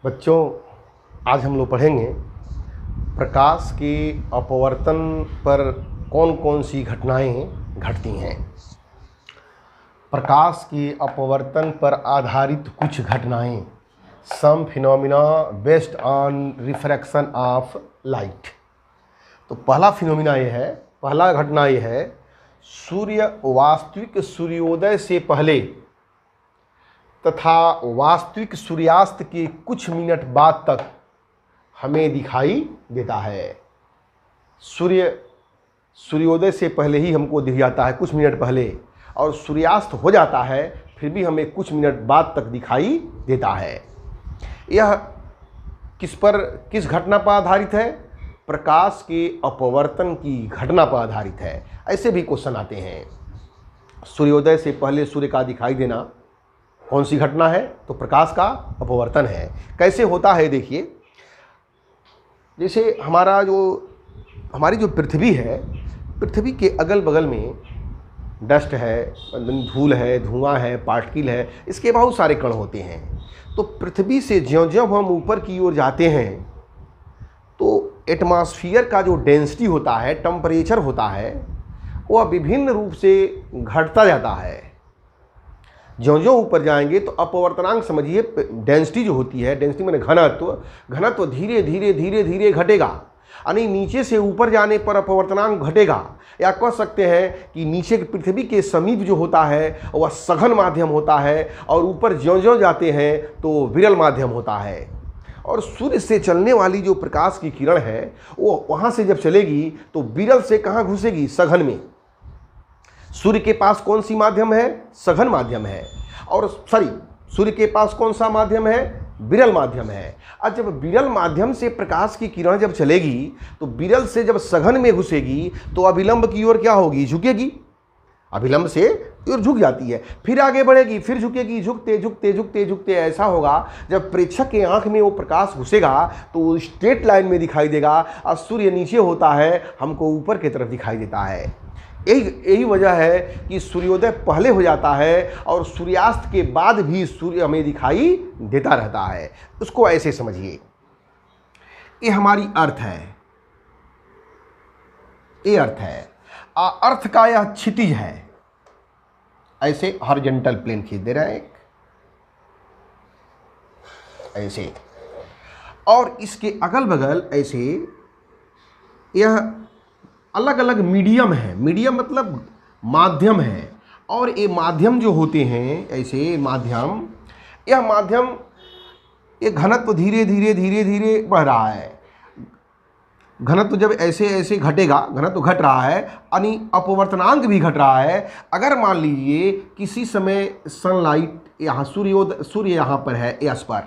बच्चों, आज हम लोग पढ़ेंगे प्रकाश के अपवर्तन पर कौन कौन सी घटनाएं घटती हैं। प्रकाश के अपवर्तन पर आधारित कुछ घटनाएं, some phenomena based on refraction of light. तो पहला घटना ये है, सूर्य वास्तविक सूर्योदय से पहले तथा वास्तविक सूर्यास्त के कुछ मिनट बाद तक हमें दिखाई देता है। सूर्योदय से पहले ही हमको दिख जाता है, कुछ मिनट पहले, और सूर्यास्त हो जाता है फिर भी हमें कुछ मिनट बाद तक दिखाई देता है। यह किस घटना पर आधारित है? प्रकाश के अपवर्तन की घटना पर आधारित है। ऐसे भी क्वेश्चन आते हैं। सूर्योदय से पहले सूर्य का दिखाई देना कौन सी घटना है? तो प्रकाश का अपवर्तन है। कैसे होता है देखिए, जैसे हमारी जो पृथ्वी है, पृथ्वी के अगल बगल में डस्ट है, धूल है, धुआं है, पार्टिकल है, इसके बहुत सारे कण होते हैं। तो पृथ्वी से ज्यों-ज्यों हम ऊपर की ओर जाते हैं तो एटमॉस्फेयर का जो डेंसिटी होता है, टेम्परेचर होता है, वह विभिन्न रूप से घटता जाता है। ज्यों-ज्यों ऊपर जाएंगे तो अपवर्तनांक समझिए, डेंसिटी जो होती है, डेंसिटी माने घनत्व धीरे धीरे धीरे धीरे घटेगा। यानी नीचे से ऊपर जाने पर अपवर्तनांक घटेगा, या कह सकते हैं कि नीचे पृथ्वी के समीप जो होता है वह सघन माध्यम होता है, और ऊपर ज्यों-ज्यों जाते हैं तो विरल माध्यम होता है। और सूर्य से चलने वाली जो प्रकाश की किरण है वो वहाँ से जब चलेगी तो विरल से कहाँ घुसेगी? सघन में। सूर्य के पास कौन सी माध्यम है? सघन माध्यम है। और सूर्य के पास कौन सा माध्यम है? विरल माध्यम है। और जब विरल माध्यम से प्रकाश की किरण जब चलेगी तो विरल से जब सघन में घुसेगी तो अभिलंब की ओर क्या होगी? झुकेगी। अभिलंब से और झुक जाती है, फिर आगे बढ़ेगी, फिर झुकेगी, झुकते झुकते झुकते झुकते ऐसा होगा जब प्रेक्षक के आंख में वो प्रकाश घुसेगा तो स्ट्रेट लाइन में दिखाई देगा, और सूर्य नीचे होता है, हमको ऊपर की तरफ दिखाई देता है। यही वजह है कि सूर्योदय पहले हो जाता है और सूर्यास्त के बाद भी सूर्य हमें दिखाई देता रहता है। उसको ऐसे समझिए, ये हमारी अर्थ है, ये अर्थ है। अर्थ का यह क्षितिज है, ऐसे हॉरिजॉन्टल प्लेन खींच दे रहे हैं एक, ऐसे, और इसके अगल बगल ऐसे यह अलग अलग मीडियम है। मीडियम मतलब माध्यम है, और ये माध्यम जो होते हैं ऐसे माध्यम, यह माध्यम ये घनत्व धीरे धीरे धीरे धीरे बढ़ रहा है। घनत्व जब ऐसे ऐसे घटेगा, घनत्व घट रहा है, यानी अपवर्तनांक भी घट रहा है। अगर मान लीजिए किसी समय सनलाइट यहाँ सूर्य यहाँ पर है एस पर,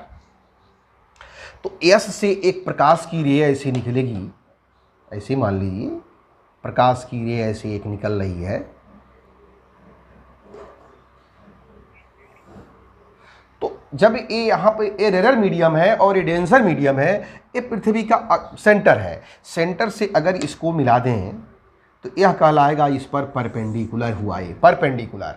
तो एस से एक प्रकाश की रे ऐसे निकलेगी, ऐसे मान लीजिए प्रकाश की रे ऐसे एक निकल रही है, तो जब ये यहाँ पे ये रेयर मीडियम है और ये डेंसर मीडियम है, ये पृथ्वी का सेंटर है। सेंटर से अगर इसको मिला दें तो यह कहलाएगा इस पर परपेंडिकुलर हुआ, ये परपेंडिकुलर।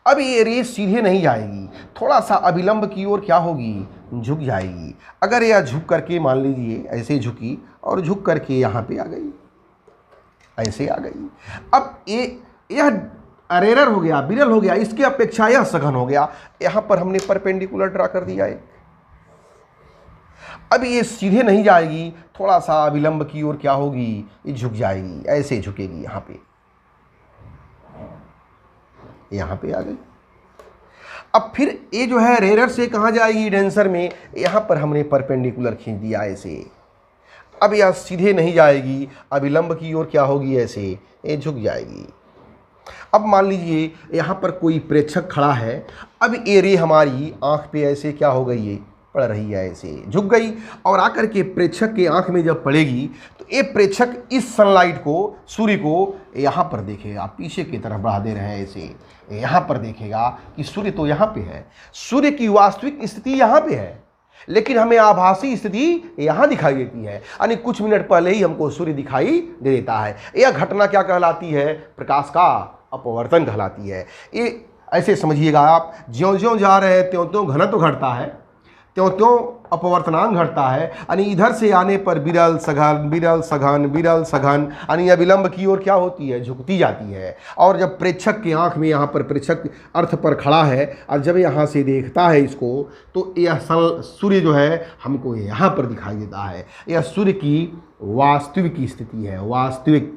अब ये रे सीधे नहीं जाएगी, थोड़ा सा अभिलंब की ओर क्या होगी? झुक जाएगी। अगर यह झुक करके मान लीजिए ऐसे झुकी और झुक करके यहाँ पे आ गई, ऐसे आ गई, अब यह रेयर हो गया, विरल हो गया, इसके अपेक्षा यह सघन हो गया। यहाँ पर हमने परपेंडिकुलर ड्रा कर दिया है। अब ये सीधे नहीं जाएगी, थोड़ा सा अभिलंब की ओर क्या होगी? ये झुक जाएगी, ऐसे झुकेगी, यहाँ पे आ गई। अब फिर ये जो है रेयर से कहाँ जाएगी? डेंसर में। यहाँ पर हमने परपेंडिकुलर खींच दिया ऐसे। अब यह सीधे नहीं जाएगी, अभिलंब की ओर क्या होगी? ऐसे ये झुक जाएगी। अब मान लीजिए यहाँ पर कोई प्रेक्षक खड़ा है, अब ये रे हमारी आँख पे ऐसे क्या हो गई? ये पड़ रही है, ऐसे झुक गई, और आकर के प्रेक्षक के आँख में जब पड़ेगी तो ये प्रेक्षक इस सनलाइट को, सूर्य को यहाँ पर देखेगा, पीछे की तरफ बढ़ा दे रहे हैं ऐसे, यहाँ पर देखेगा कि सूर्य तो यहाँ पे है। सूर्य की वास्तविक स्थिति यहाँ पे है, लेकिन हमें आभासी स्थिति यहाँ दिखाई देती है, यानी कुछ मिनट पहले ही हमको सूर्य दिखाई दे देता है। यह घटना क्या कहलाती है? प्रकाश का अपवर्तन कहलाती है। ये ऐसे समझिएगा आप, ज्यों ज्यों जा रहे हैं त्यों त्यों घनत्व घटता है, त्यों त्यों अपवर्तनांक घटता है, यानी इधर से आने पर विरल सघन विरल सघन विरल सघन, यानी अविलंब की ओर क्या होती है, झुकती जाती है। और जब प्रेक्षक की आंख में, यहाँ पर प्रेक्षक अर्थ पर खड़ा है और जब यहाँ से देखता है इसको, तो यह सूर्य जो है हमको यहाँ पर दिखाई देता है। यह सूर्य की वास्तविक स्थिति है, वास्तविक,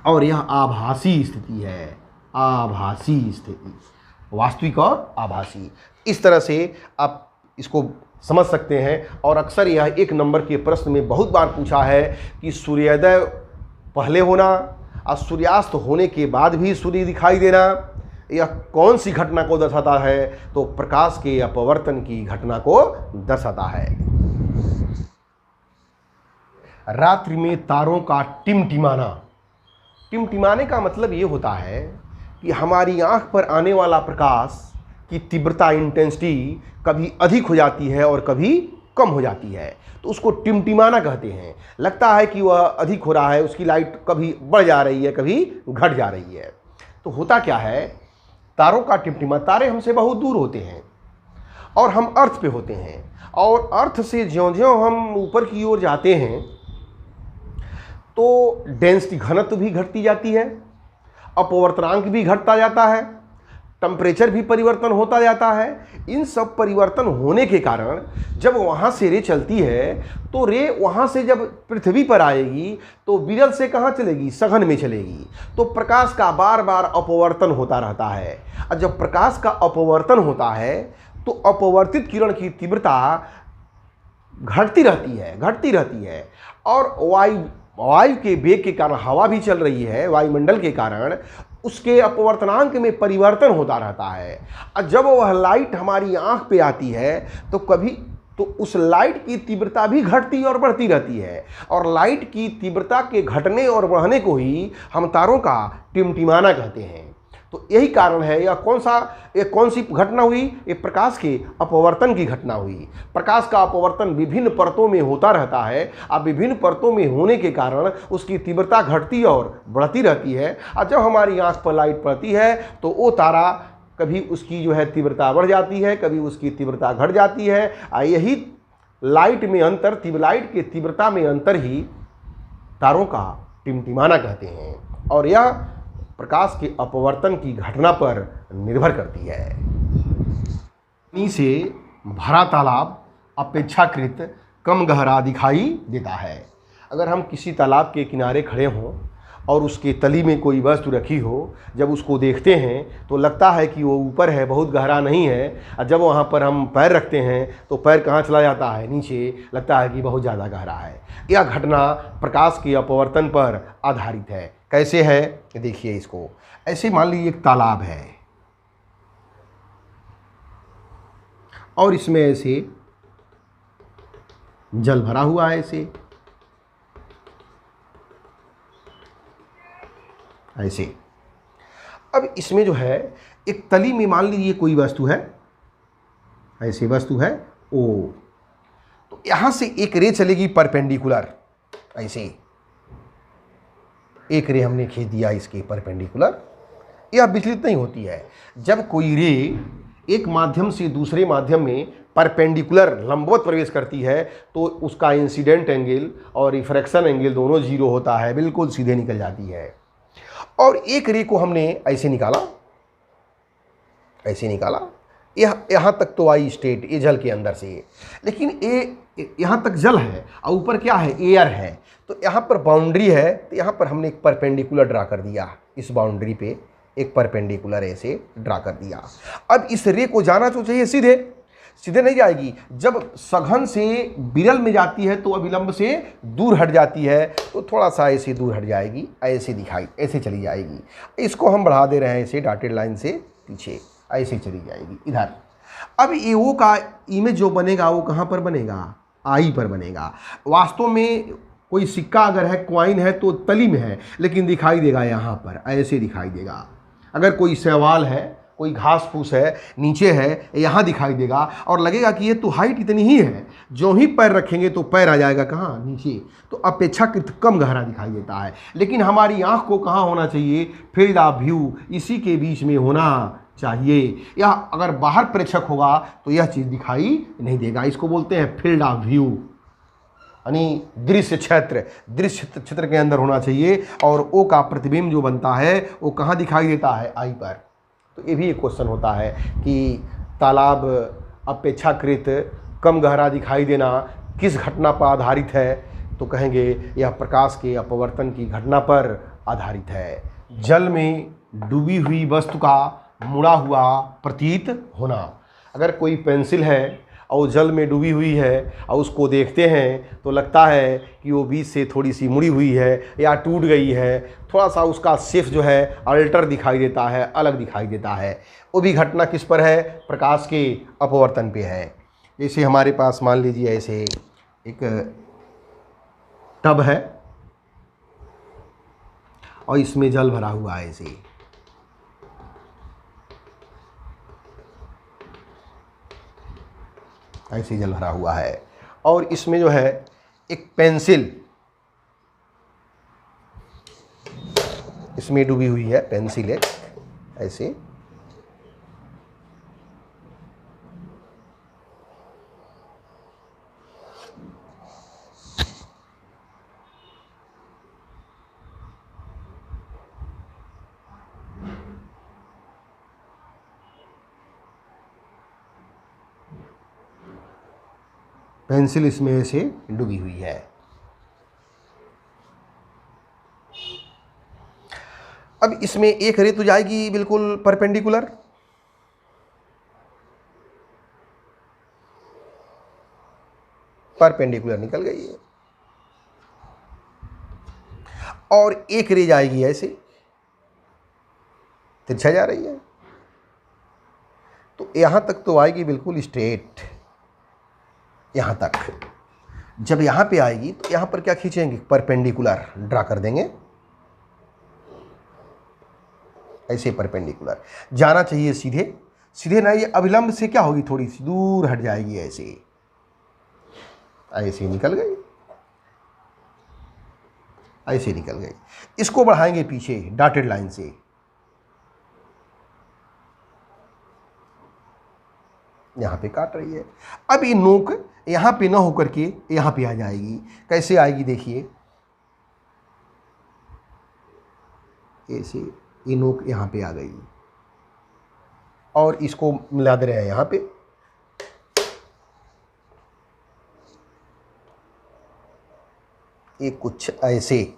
और यह आभासी स्थिति है, आभासी स्थिति, वास्तविक और आभासी। इस तरह से आप इसको समझ सकते हैं। और अक्सर यह 1 नंबर के प्रश्न में बहुत बार पूछा है कि सूर्योदय पहले होना और सूर्यास्त होने के बाद भी सूर्य दिखाई देना, यह कौन सी घटना को दर्शाता है? तो प्रकाश के अपवर्तन की घटना को दर्शाता है। रात्रि में तारों का टिमटिमाना, टिमटिमाने का मतलब ये होता है कि हमारी आंख पर आने वाला प्रकाश की तीव्रता, इंटेंसिटी कभी अधिक हो जाती है और कभी कम हो जाती है, तो उसको टिमटिमाना कहते हैं। लगता है कि वह अधिक हो रहा है, उसकी लाइट कभी बढ़ जा रही है, कभी घट जा रही है। तो होता क्या है, तारों का टिमटिमा, तारे हमसे बहुत दूर होते हैं और हम अर्थ पे होते हैं, और अर्थ से ज्यों-ज्यों हम ऊपर की ओर जाते हैं तो डेंसिटी, घनत्व भी घटती जाती है, अपवर्तनांक भी घटता जाता है, टेम्परेचर भी परिवर्तन होता जाता है। इन सब परिवर्तन होने के कारण जब वहाँ से रे चलती है तो रे वहाँ से जब पृथ्वी पर आएगी तो विरल से कहाँ चलेगी, सघन में चलेगी। तो प्रकाश का बार बार अपवर्तन होता रहता है, और जब प्रकाश का अपवर्तन होता है तो अपवर्तित किरण की तीव्रता घटती रहती है। और वायु के वेग के कारण, हवा भी चल रही है वायुमंडल के कारण, उसके अपवर्तनांक में परिवर्तन होता रहता है। और जब वह लाइट हमारी आंख पे आती है तो कभी तो उस लाइट की तीव्रता भी घटती और बढ़ती रहती है, और लाइट की तीव्रता के घटने और बढ़ने को ही हम तारों का टिमटिमाना कहते हैं। तो यही कारण है, यह कौन सी घटना हुई, ये प्रकाश के अपवर्तन की घटना हुई। प्रकाश का अपवर्तन विभिन्न परतों में होता रहता है, अब विभिन्न परतों में होने के कारण उसकी तीव्रता घटती और बढ़ती रहती है। और जब हमारी आंख पर लाइट पड़ती है तो वो तारा कभी उसकी जो है तीव्रता बढ़ जाती है, कभी उसकी तीव्रता घट जाती है। यही लाइट में अंतर, लाइट के तीव्रता में अंतर ही तारों का टिमटिमाना कहते हैं, और यह प्रकाश के अपवर्तन की घटना पर निर्भर करती है। पानी से भरा तालाब अपेक्षाकृत कम गहरा दिखाई देता है। अगर हम किसी तालाब के किनारे खड़े हों और उसके तली में कोई वस्तु रखी हो, जब उसको देखते हैं तो लगता है कि वो ऊपर है, बहुत गहरा नहीं है, और जब वहाँ पर हम पैर रखते हैं तो पैर कहाँ चला जाता है, नीचे, लगता है कि बहुत ज़्यादा गहरा है। यह घटना प्रकाश के अपवर्तन पर आधारित है। कैसे है, देखिए इसको। ऐसे मान लीजिए एक तालाब है और इसमें ऐसे जल भरा हुआ है, ऐसे। अब इसमें जो है एक तली में मान लीजिए कोई वस्तु है, ऐसी वस्तु है ओ, तो यहां से एक रे चलेगी परपेंडिकुलर, ऐसे एक रे हमने खींच दिया इसके परपेंडिकुलर। यह विचलित नहीं होती है। जब कोई रे एक माध्यम से दूसरे माध्यम में परपेंडिकुलर लंबवत प्रवेश करती है तो उसका इंसिडेंट एंगल और रिफ्रैक्शन एंगल दोनों जीरो होता है, बिल्कुल सीधे निकल जाती है। और एक रे को हमने ऐसे निकाला, यहाँ तक तो आई स्टेट, ये जल के अंदर से, लेकिन ये यहाँ तक जल है और ऊपर क्या है, एयर है। तो यहाँ पर बाउंड्री है, तो यहाँ पर हमने एक परपेंडिकुलर ड्रा कर दिया, इस बाउंड्री पे एक परपेंडिकुलर ऐसे ड्रा कर दिया। अब इस रे को जाना तो चाहिए सीधे नहीं जाएगी। जब सघन से विरल में जाती है तो अविलंब से दूर हट जाती है, तो थोड़ा सा ऐसे दूर हट जाएगी, ऐसे चली जाएगी। इसको हम बढ़ा दे रहे हैं, ऐसे डॉटेड लाइन से पीछे ऐसे चली जाएगी इधर। अब ये ओ का इमेज जो बनेगा वो कहाँ पर बनेगा, आई पर बनेगा। वास्तव में कोई सिक्का अगर है, क्वाइन है, तो तली में है, लेकिन दिखाई देगा यहाँ पर, ऐसे दिखाई देगा। अगर कोई शैवाल है, कोई घास फूस है, नीचे है, यहाँ दिखाई देगा और लगेगा कि ये तो हाइट इतनी ही है। जो ही पैर रखेंगे तो पैर आ जाएगा कहाँ, नीचे, तो अपेक्षाकृत कम गहरा दिखाई देता है। लेकिन हमारी आँख को कहाँ होना चाहिए, फील्ड ऑफ व्यू, इसी के बीच में होना चाहिए। या अगर बाहर प्रेक्षक होगा तो यह चीज़ दिखाई नहीं देगा। इसको बोलते हैं फील्ड ऑफ व्यू, यानी दृश्य क्षेत्र। दृश्य क्षेत्र के अंदर होना चाहिए। और ओ का प्रतिबिंब जो बनता है वो कहाँ दिखाई देता है? आई पर। तो ये भी एक क्वेश्चन होता है कि तालाब अपेक्षाकृत कम गहरा दिखाई देना किस घटना पर आधारित है? तो कहेंगे यह प्रकाश के अपवर्तन की घटना पर आधारित है। जल में डूबी हुई वस्तु का मुड़ा हुआ प्रतीत होना। अगर कोई पेंसिल है और जल में डूबी हुई है और उसको देखते हैं तो लगता है कि वो बीच से थोड़ी सी मुड़ी हुई है या टूट गई है, थोड़ा सा उसका शेप जो है अल्टर दिखाई देता है, अलग दिखाई देता है। वो भी घटना किस पर है? प्रकाश के अपवर्तन पे है। जैसे हमारे पास मान लीजिए ऐसे एक टब है और इसमें जल भरा हुआ है, ऐसे जल भरा हुआ है और इसमें जो है एक पेंसिल इसमें डूबी हुई है, पेंसिल है ऐसे। पेंसिल इसमें ऐसे डूबी हुई है। अब इसमें एक रे तो जाएगी बिल्कुल परपेंडिकुलर, परपेंडिकुलर निकल गई है, और एक रे जाएगी ऐसे तिरछा जा रही है। तो यहां तक तो आएगी बिल्कुल स्ट्रेट, यहाँ तक। जब यहाँ पे आएगी तो यहाँ पर क्या खींचेंगे? परपेंडिकुलर ड्रा कर देंगे, ऐसे परपेंडिकुलर जाना चाहिए सीधे। सीधे ना, ये अभिलंब से क्या होगी? थोड़ी सी दूर हट जाएगी, ऐसे ऐसे निकल गई, ऐसे निकल गई। इसको बढ़ाएंगे पीछे डॉटेड लाइन से, यहाँ पे काट रही है। अब ये नोक यहाँ पे ना होकर के यहाँ पे आ जाएगी। कैसे आएगी? देखिए ऐसे ये नोक यहाँ पे आ गई और इसको मिला दे रहे हैं यहाँ पे। ये कुछ ऐसे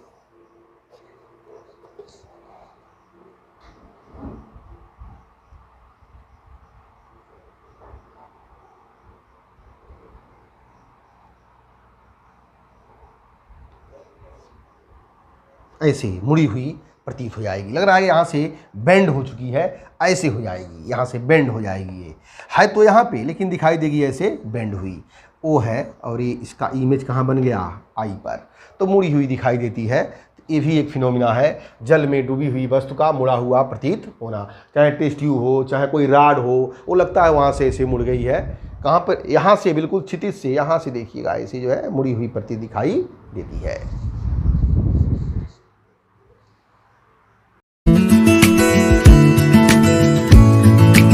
ऐसे मुड़ी हुई प्रतीत हो जाएगी। लग रहा है यहाँ से बेंड हो चुकी है, ऐसे हो जाएगी, यहाँ से बेंड हो जाएगी। ये है तो यहाँ पे, लेकिन दिखाई देगी ऐसे बेंड हुई। ओ है और ये इसका इमेज कहाँ बन गया? आई पर। तो मुड़ी हुई दिखाई देती है। तो ये भी एक फिनोमिना है, जल में डूबी हुई वस्तु का मुड़ा हुआ प्रतीत होना। चाहे टेस्ट ट्यूब हो, चाहे कोई राड हो, वो लगता है वहाँ से ऐसे मुड़ गई है। कहाँ पर? यहाँ से बिल्कुल क्षितिज से, यहाँ से देखिएगा ऐसे जो है मुड़ी हुई प्रतीत दिखाई देती है।